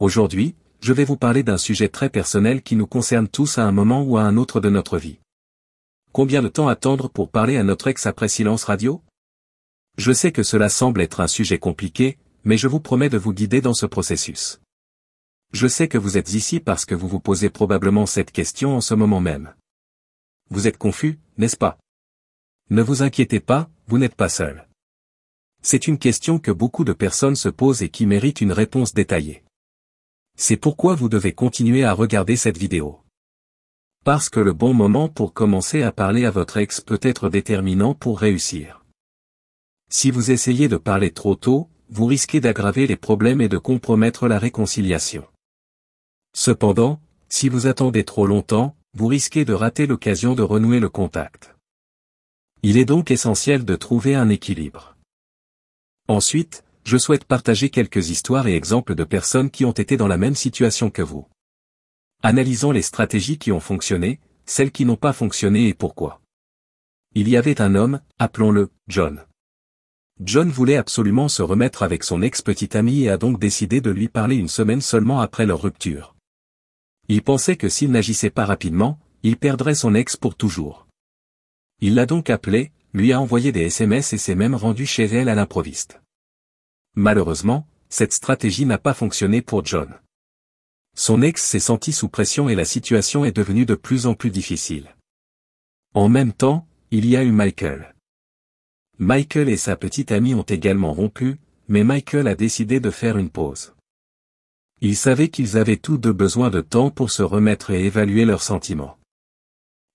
Aujourd'hui, je vais vous parler d'un sujet très personnel qui nous concerne tous à un moment ou à un autre de notre vie. Combien de temps attendre pour parler à notre ex après silence radio? Je sais que cela semble être un sujet compliqué, mais je vous promets de vous guider dans ce processus. Je sais que vous êtes ici parce que vous vous posez probablement cette question en ce moment même. Vous êtes confus, n'est-ce pas? Ne vous inquiétez pas, vous n'êtes pas seul. C'est une question que beaucoup de personnes se posent et qui mérite une réponse détaillée. C'est pourquoi vous devez continuer à regarder cette vidéo. Parce que le bon moment pour commencer à parler à votre ex peut être déterminant pour réussir. Si vous essayez de parler trop tôt, vous risquez d'aggraver les problèmes et de compromettre la réconciliation. Cependant, si vous attendez trop longtemps, vous risquez de rater l'occasion de renouer le contact. Il est donc essentiel de trouver un équilibre. Ensuite, je souhaite partager quelques histoires et exemples de personnes qui ont été dans la même situation que vous. Analysons les stratégies qui ont fonctionné, celles qui n'ont pas fonctionné et pourquoi. Il y avait un homme, appelons-le John. John voulait absolument se remettre avec son ex-petite amie et a donc décidé de lui parler une semaine seulement après leur rupture. Il pensait que s'il n'agissait pas rapidement, il perdrait son ex pour toujours. Il l'a donc appelée, lui a envoyé des SMS et s'est même rendu chez elle à l'improviste. Malheureusement, cette stratégie n'a pas fonctionné pour John. Son ex s'est senti sous pression et la situation est devenue de plus en plus difficile. En même temps, il y a eu Michael. Michael et sa petite amie ont également rompu, mais Michael a décidé de faire une pause. Il savait qu'ils avaient tous deux besoin de temps pour se remettre et évaluer leurs sentiments.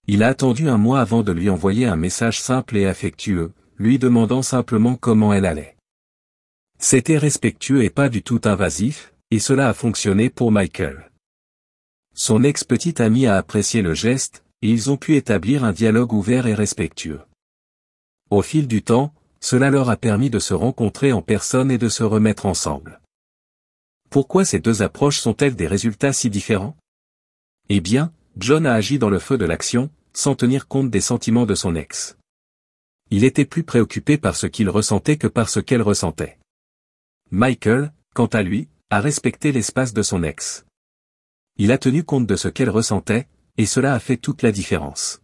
Il a attendu un mois avant de lui envoyer un message simple et affectueux, lui demandant simplement comment elle allait. C'était respectueux et pas du tout invasif, et cela a fonctionné pour Michael. Son ex-petite amie a apprécié le geste, et ils ont pu établir un dialogue ouvert et respectueux. Au fil du temps, cela leur a permis de se rencontrer en personne et de se remettre ensemble. Pourquoi ces deux approches sont-elles des résultats si différents? Eh bien, John a agi dans le feu de l'action, sans tenir compte des sentiments de son ex. Il était plus préoccupé par ce qu'il ressentait que par ce qu'elle ressentait. Michael, quant à lui, a respecté l'espace de son ex. Il a tenu compte de ce qu'elle ressentait, et cela a fait toute la différence.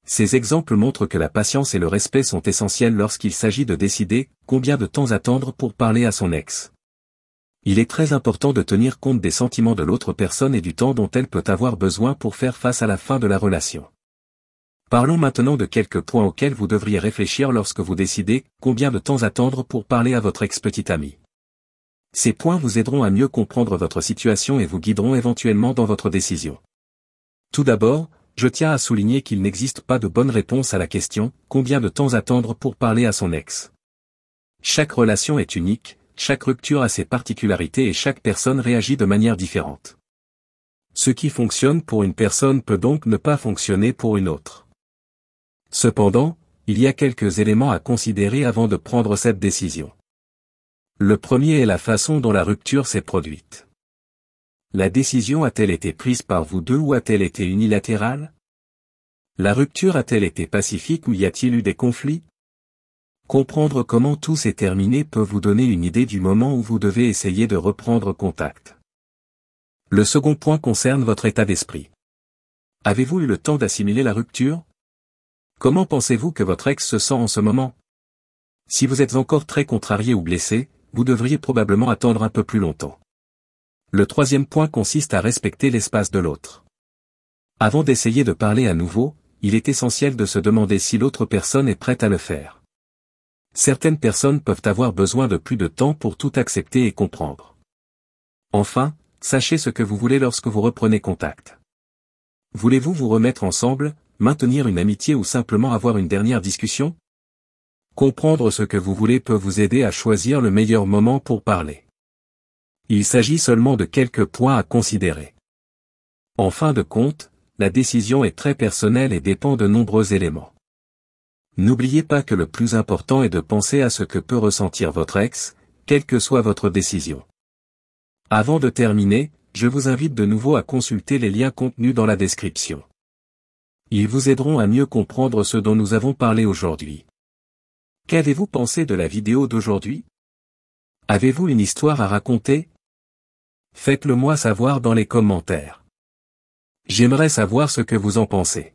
Ces exemples montrent que la patience et le respect sont essentiels lorsqu'il s'agit de décider combien de temps attendre pour parler à son ex. Il est très important de tenir compte des sentiments de l'autre personne et du temps dont elle peut avoir besoin pour faire face à la fin de la relation. Parlons maintenant de quelques points auxquels vous devriez réfléchir lorsque vous décidez combien de temps attendre pour parler à votre ex-petite amie. Ces points vous aideront à mieux comprendre votre situation et vous guideront éventuellement dans votre décision. Tout d'abord, je tiens à souligner qu'il n'existe pas de bonne réponse à la question « Combien de temps attendre pour parler à son ex ?» Chaque relation est unique, chaque rupture a ses particularités et chaque personne réagit de manière différente. Ce qui fonctionne pour une personne peut donc ne pas fonctionner pour une autre. Cependant, il y a quelques éléments à considérer avant de prendre cette décision. Le premier est la façon dont la rupture s'est produite. La décision a-t-elle été prise par vous deux ou a-t-elle été unilatérale? La rupture a-t-elle été pacifique ou y a-t-il eu des conflits? Comprendre comment tout s'est terminé peut vous donner une idée du moment où vous devez essayer de reprendre contact. Le second point concerne votre état d'esprit. Avez-vous eu le temps d'assimiler la rupture? Comment pensez-vous que votre ex se sent en ce moment? Si vous êtes encore très contrarié ou blessé, vous devriez probablement attendre un peu plus longtemps. Le troisième point consiste à respecter l'espace de l'autre. Avant d'essayer de parler à nouveau, il est essentiel de se demander si l'autre personne est prête à le faire. Certaines personnes peuvent avoir besoin de plus de temps pour tout accepter et comprendre. Enfin, sachez ce que vous voulez lorsque vous reprenez contact. Voulez-vous vous remettre ensemble, maintenir une amitié ou simplement avoir une dernière discussion? Comprendre ce que vous voulez peut vous aider à choisir le meilleur moment pour parler. Il s'agit seulement de quelques points à considérer. En fin de compte, la décision est très personnelle et dépend de nombreux éléments. N'oubliez pas que le plus important est de penser à ce que peut ressentir votre ex, quelle que soit votre décision. Avant de terminer, je vous invite de nouveau à consulter les liens contenus dans la description. Ils vous aideront à mieux comprendre ce dont nous avons parlé aujourd'hui. Qu'avez-vous pensé de la vidéo d'aujourd'hui? Avez-vous une histoire à raconter? Faites-le moi savoir dans les commentaires. J'aimerais savoir ce que vous en pensez.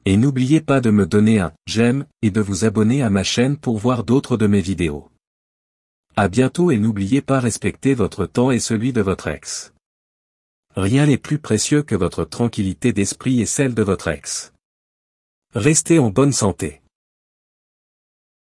Et n'oubliez pas de me donner un j'aime et de vous abonner à ma chaîne pour voir d'autres de mes vidéos. À bientôt et n'oubliez pas respecter votre temps et celui de votre ex. Rien n'est plus précieux que votre tranquillité d'esprit et celle de votre ex. Restez en bonne santé.